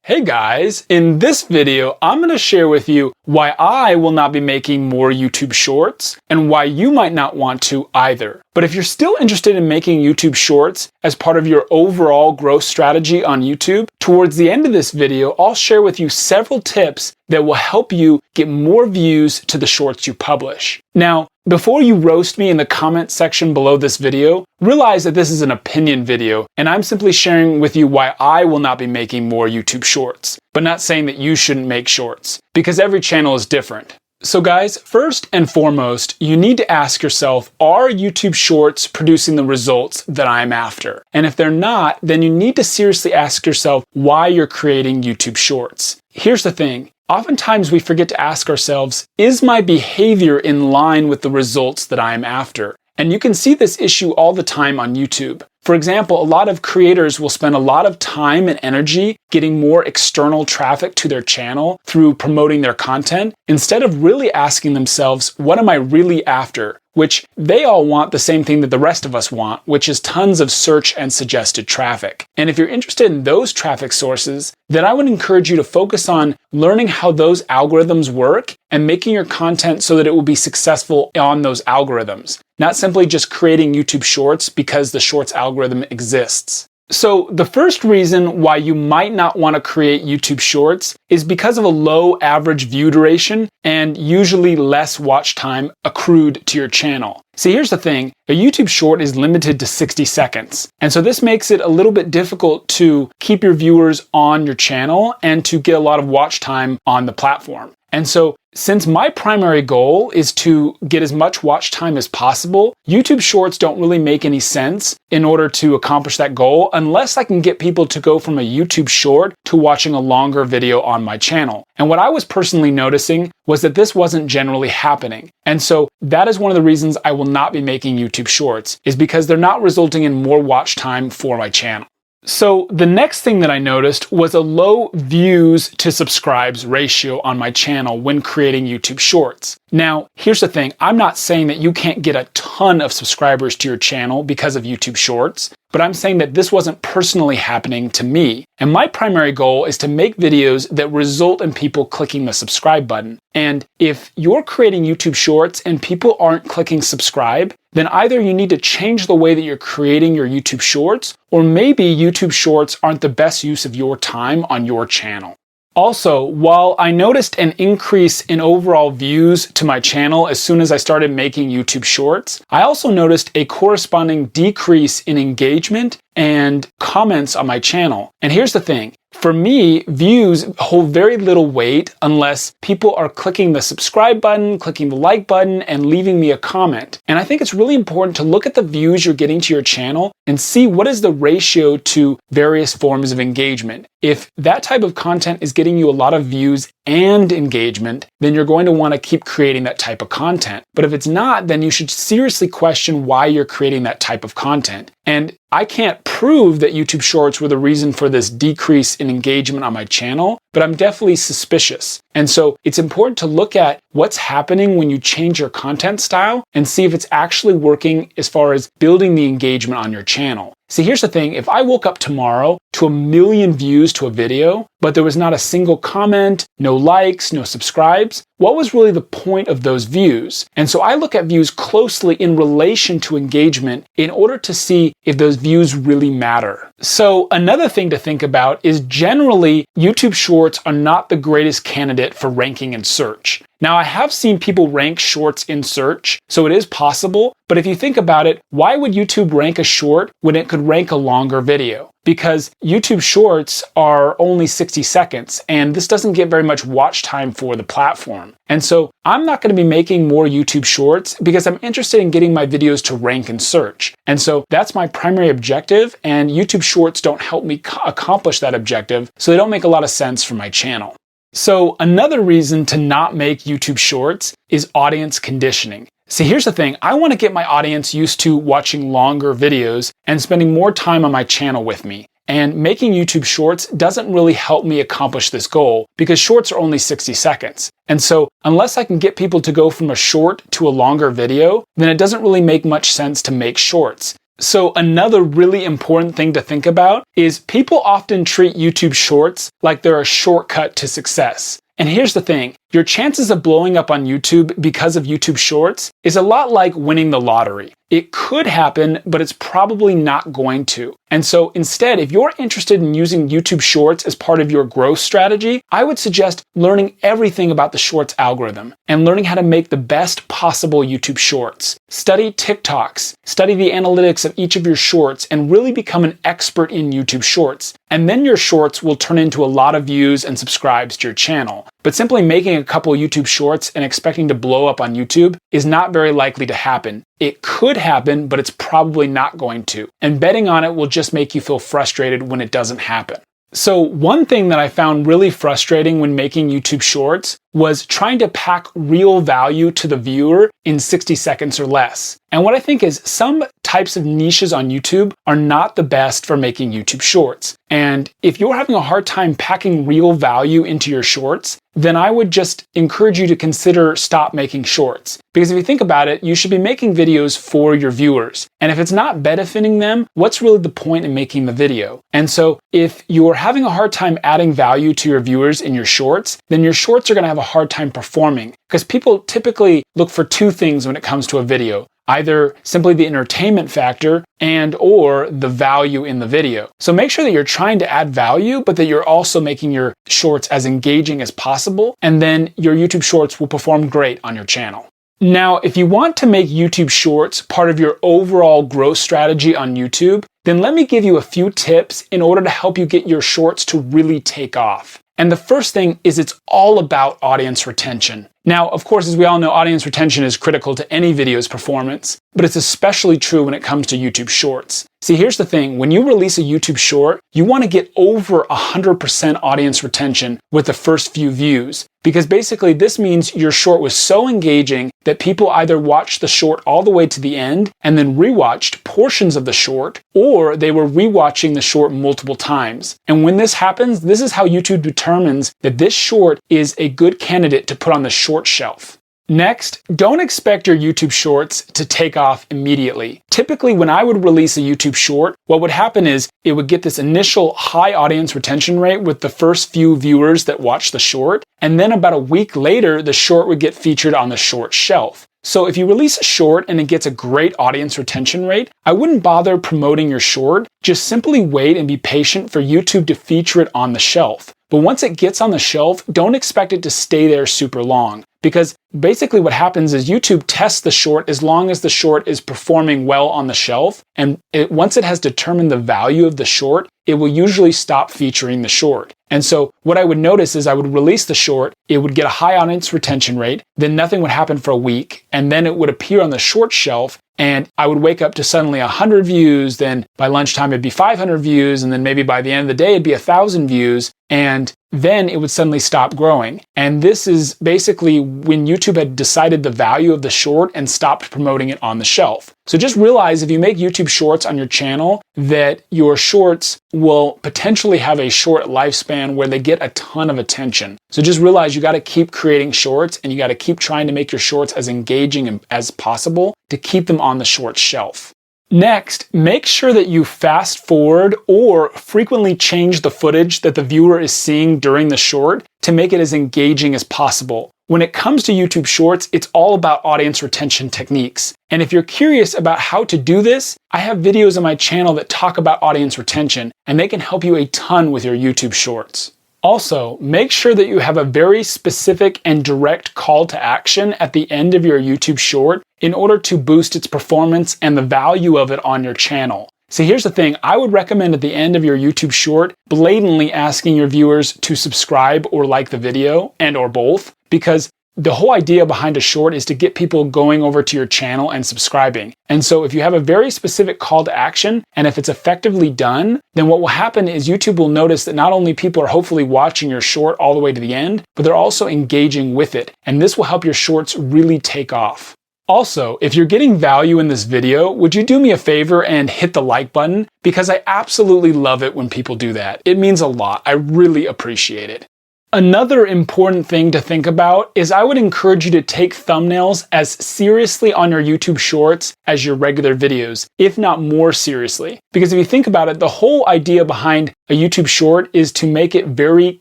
Hey guys, in this video, I'm going to share with you why I will not be making more YouTube Shorts and why you might not want to either. But if you're still interested in making YouTube Shorts as part of your overall growth strategy on YouTube, towards the end of this video, I'll share with you several tips that will help you get more views to the shorts you publish. Now, before you roast me in the comment section below this video, realize that this is an opinion video, and I'm simply sharing with you why I will not be making more YouTube Shorts, but not saying that you shouldn't make shorts, because every channel is different. So guys, first and foremost, you need to ask yourself, are YouTube Shorts producing the results that I'm after? And if they're not, then you need to seriously ask yourself why you're creating YouTube Shorts. Here's the thing. Oftentimes we forget to ask ourselves, is my behavior in line with the results that I am after? And you can see this issue all the time on YouTube. For example, a lot of creators will spend a lot of time and energy getting more external traffic to their channel through promoting their content, instead of really asking themselves, what am I really after? Which they all want the same thing that the rest of us want, which is tons of search and suggested traffic. And if you're interested in those traffic sources, then I would encourage you to focus on learning how those algorithms work and making your content so that it will be successful on those algorithms, not simply just creating YouTube Shorts because the Shorts algorithm exists. So the first reason why you might not want to create YouTube Shorts is because of a low average view duration and usually less watch time accrued to your channel. See, here's the thing, a YouTube Short is limited to 60 seconds. And so this makes it a little bit difficult to keep your viewers on your channel and to get a lot of watch time on the platform. And so since my primary goal is to get as much watch time as possible, YouTube Shorts don't really make any sense in order to accomplish that goal unless I can get people to go from a YouTube Short to watching a longer video on my channel. And what I was personally noticing was that this wasn't generally happening. And so that is one of the reasons I will not be making YouTube Shorts, is because they're not resulting in more watch time for my channel. So the next thing that I noticed was a low views to subscribes ratio on my channel when creating YouTube Shorts. Now, here's the thing, I'm not saying that you can't get a ton of subscribers to your channel because of YouTube Shorts, but I'm saying that this wasn't personally happening to me. And my primary goal is to make videos that result in people clicking the subscribe button. And if you're creating YouTube Shorts and people aren't clicking subscribe, then either you need to change the way that you're creating your YouTube Shorts, or maybe YouTube Shorts aren't the best use of your time on your channel. Also, while I noticed an increase in overall views to my channel as soon as I started making YouTube Shorts, I also noticed a corresponding decrease in engagement and comments on my channel. And here's the thing. For me, views hold very little weight unless people are clicking the subscribe button, clicking the like button, and leaving me a comment. And I think it's really important to look at the views you're getting to your channel and see what is the ratio to various forms of engagement. If that type of content is getting you a lot of views and engagement, then you're going to want to keep creating that type of content. But if it's not, then you should seriously question why you're creating that type of content. And I can't prove that YouTube Shorts were the reason for this decrease in engagement on my channel, but I'm definitely suspicious. And so it's important to look at what's happening when you change your content style and see if it's actually working as far as building the engagement on your channel. See, here's the thing, if I woke up tomorrow to 1 million views to a video, but there was not a single comment, no likes, no subscribes, what was really the point of those views? And so I look at views closely in relation to engagement in order to see if those views really matter. So another thing to think about is generally YouTube Shorts are not the greatest candidate for ranking in search. Now, I have seen people rank shorts in search, so it is possible, but if you think about it, why would YouTube rank a short when it could rank a longer video? Because YouTube Shorts are only 60 seconds, and this doesn't get very much watch time for the platform. And so I'm not going to be making more YouTube Shorts because I'm interested in getting my videos to rank in search. And so that's my primary objective, and YouTube Shorts don't help me accomplish that objective, so they don't make a lot of sense for my channel. So another reason to not make YouTube Shorts is audience conditioning. See, here's the thing, I want to get my audience used to watching longer videos and spending more time on my channel with me. And making YouTube Shorts doesn't really help me accomplish this goal because shorts are only 60 seconds. And so unless I can get people to go from a short to a longer video, then it doesn't really make much sense to make shorts. So another really important thing to think about is people often treat YouTube Shorts like they're a shortcut to success. And here's the thing, your chances of blowing up on YouTube because of YouTube Shorts is a lot like winning the lottery. It could happen, but it's probably not going to. And so instead, if you're interested in using YouTube Shorts as part of your growth strategy, I would suggest learning everything about the Shorts algorithm and learning how to make the best possible YouTube Shorts. Study TikToks, study the analytics of each of your Shorts, and really become an expert in YouTube Shorts. And then your Shorts will turn into a lot of views and subscribes to your channel. But simply making a couple YouTube Shorts and expecting to blow up on YouTube is not very likely to happen. It could happen, but it's probably not going to. And betting on it will just make you feel frustrated when it doesn't happen. So one thing that I found really frustrating when making YouTube Shorts was trying to pack real value to the viewer in 60 seconds or less. And what I think is some types of niches on YouTube are not the best for making YouTube Shorts. And if you're having a hard time packing real value into your Shorts, then I would just encourage you to consider stop making Shorts. Because if you think about it, you should be making videos for your viewers. And if it's not benefiting them, what's really the point in making the video? And so if you're having a hard time adding value to your viewers in your Shorts, then your Shorts are going to have a hard time performing. Because people typically look for two things when it comes to a video. Either simply the entertainment factor and or the value in the video. So make sure that you're trying to add value, but that you're also making your Shorts as engaging as possible, and then your YouTube Shorts will perform great on your channel. Now, if you want to make YouTube Shorts part of your overall growth strategy on YouTube, then let me give you a few tips in order to help you get your Shorts to really take off. And the first thing is it's all about audience retention. Now, of course, as we all know, audience retention is critical to any video's performance, but it's especially true when it comes to YouTube Shorts. See, here's the thing. When you release a YouTube Short, you want to get over 100% audience retention with the first few views, because basically this means your Short was so engaging that people either watched the Short all the way to the end and then rewatched portions of the Short, or they were rewatching the Short multiple times. And when this happens, this is how YouTube determines that this Short is a good candidate to put on the Short shelf. Next, don't expect your YouTube Shorts to take off immediately. Typically, when I would release a YouTube Short, what would happen is it would get this initial high audience retention rate with the first few viewers that watch the Short, and then about a week later, the Short would get featured on the Short shelf. So if you release a Short and it gets a great audience retention rate, I wouldn't bother promoting your Short. Just simply wait and be patient for YouTube to feature it on the shelf. But once it gets on the shelf, don't expect it to stay there super long. Because basically what happens is YouTube tests the Short as long as the Short is performing well on the shelf. And once it has determined the value of the Short, it will usually stop featuring the Short. And so what I would notice is I would release the Short, it would get a high audience retention rate, then nothing would happen for a week, and then it would appear on the Short shelf, and I would wake up to suddenly 100 views, then by lunchtime it'd be 500 views, and then maybe by the end of the day it'd be 1,000 views, and then it would suddenly stop growing. And this is basically when YouTube had decided the value of the Short and stopped promoting it on the shelf. So just realize if you make YouTube Shorts on your channel that your Shorts will potentially have a short lifespan where they get a ton of attention. So just realize you got to keep creating Shorts and you got to keep trying to make your Shorts as engaging as possible to keep them on the Shorts shelf. Next, make sure that you fast forward or frequently change the footage that the viewer is seeing during the Short to make it as engaging as possible. When it comes to YouTube Shorts, it's all about audience retention techniques. And if you're curious about how to do this, I have videos on my channel that talk about audience retention, and they can help you a ton with your YouTube Shorts. Also, make sure that you have a very specific and direct call to action at the end of your YouTube Short in order to boost its performance and the value of it on your channel. See, here's the thing. I would recommend at the end of your YouTube Short blatantly asking your viewers to subscribe or like the video and or both, because the whole idea behind a Short is to get people going over to your channel and subscribing. And so if you have a very specific call to action, and if it's effectively done, then what will happen is YouTube will notice that not only people are hopefully watching your Short all the way to the end, but they're also engaging with it. And this will help your Shorts really take off. Also, if you're getting value in this video, would you do me a favor and hit the like button? Because I absolutely love it when people do that. It means a lot. I really appreciate it. Another important thing to think about is I would encourage you to take thumbnails as seriously on your YouTube Shorts as your regular videos, if not more seriously. Because if you think about it, the whole idea behind a YouTube Short is to make it very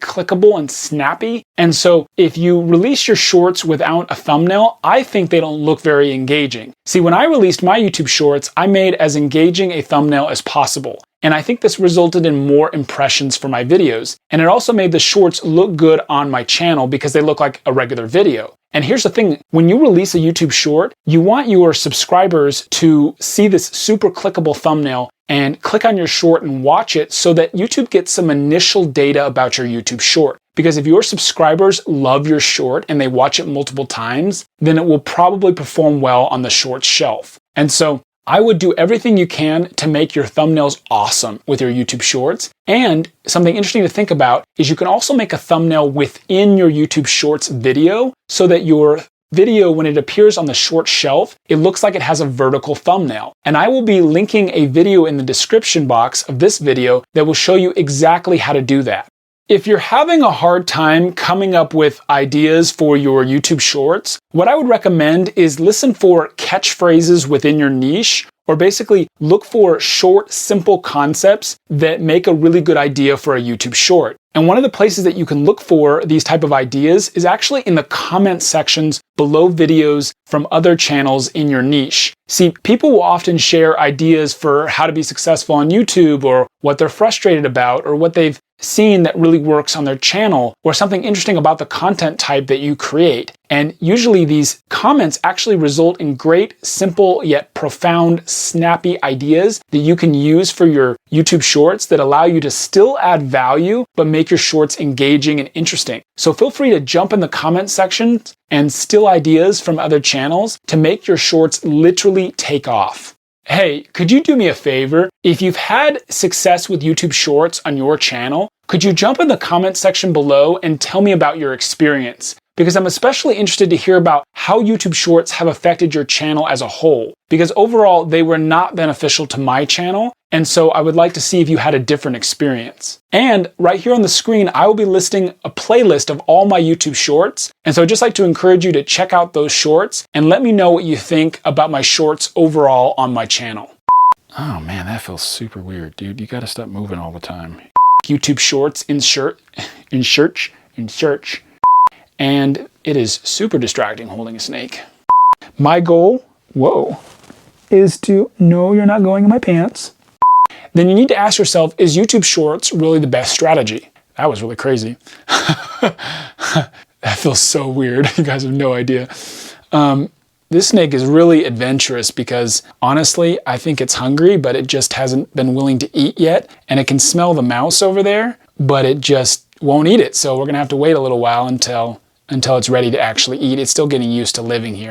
clickable and snappy. And so if you release your shorts without a thumbnail, I think they don't look very engaging. See, when I released my YouTube Shorts, I made as engaging a thumbnail as possible. And I think this resulted in more impressions for my videos. And it also made the shorts look good on my channel because they look like a regular video. And here's the thing, when you release a YouTube Short, you want your subscribers to see this super clickable thumbnail and click on your short and watch it so that YouTube gets some initial data about your YouTube Short. Because if your subscribers love your short and they watch it multiple times, then it will probably perform well on the shorts shelf. And so I would do everything you can to make your thumbnails awesome with your YouTube Shorts. And something interesting to think about is you can also make a thumbnail within your YouTube Shorts video so that your video, when it appears on the short shelf, it looks like it has a vertical thumbnail. And I will be linking a video in the description box of this video that will show you exactly how to do that. If you're having a hard time coming up with ideas for your YouTube Shorts, what I would recommend is listen for catchphrases within your niche, or basically look for short, simple concepts that make a really good idea for a YouTube Short. And one of the places that you can look for these type of ideas is actually in the comment sections below videos from other channels in your niche. See, people will often share ideas for how to be successful on YouTube, or what they're frustrated about, or what they've seen that really works on their channel, or something interesting about the content type that you create. And usually these comments actually result in great, simple, yet profound, snappy ideas that you can use for your YouTube Shorts that allow you to still add value, but make your shorts engaging and interesting. So feel free to jump in the comment section and steal ideas from other channels to make your shorts literally take off. Hey, could you do me a favor? If you've had success with YouTube Shorts on your channel, could you jump in the comment section below and tell me about your experience? Because I'm especially interested to hear about how YouTube Shorts have affected your channel as a whole. Because overall, they were not beneficial to my channel, and so I would like to see if you had a different experience. And right here on the screen, I will be listing a playlist of all my YouTube Shorts, and so I'd just like to encourage you to check out those shorts and let me know what you think about my shorts overall on my channel. Oh man, that feels super weird, dude. You gotta stop moving all the time. YouTube Shorts in search. And it is super distracting holding a snake. My goal, is to know you're not going in my pants. Then you need to ask yourself, is YouTube Shorts really the best strategy? That was really crazy. That feels so weird. You guys have no idea. This snake is really adventurous because honestly, I think it's hungry, but it just hasn't been willing to eat yet. And it can smell the mouse over there, but it just won't eat it. So we're gonna have to wait a little while until it's ready to actually eat. It's still getting used to living here.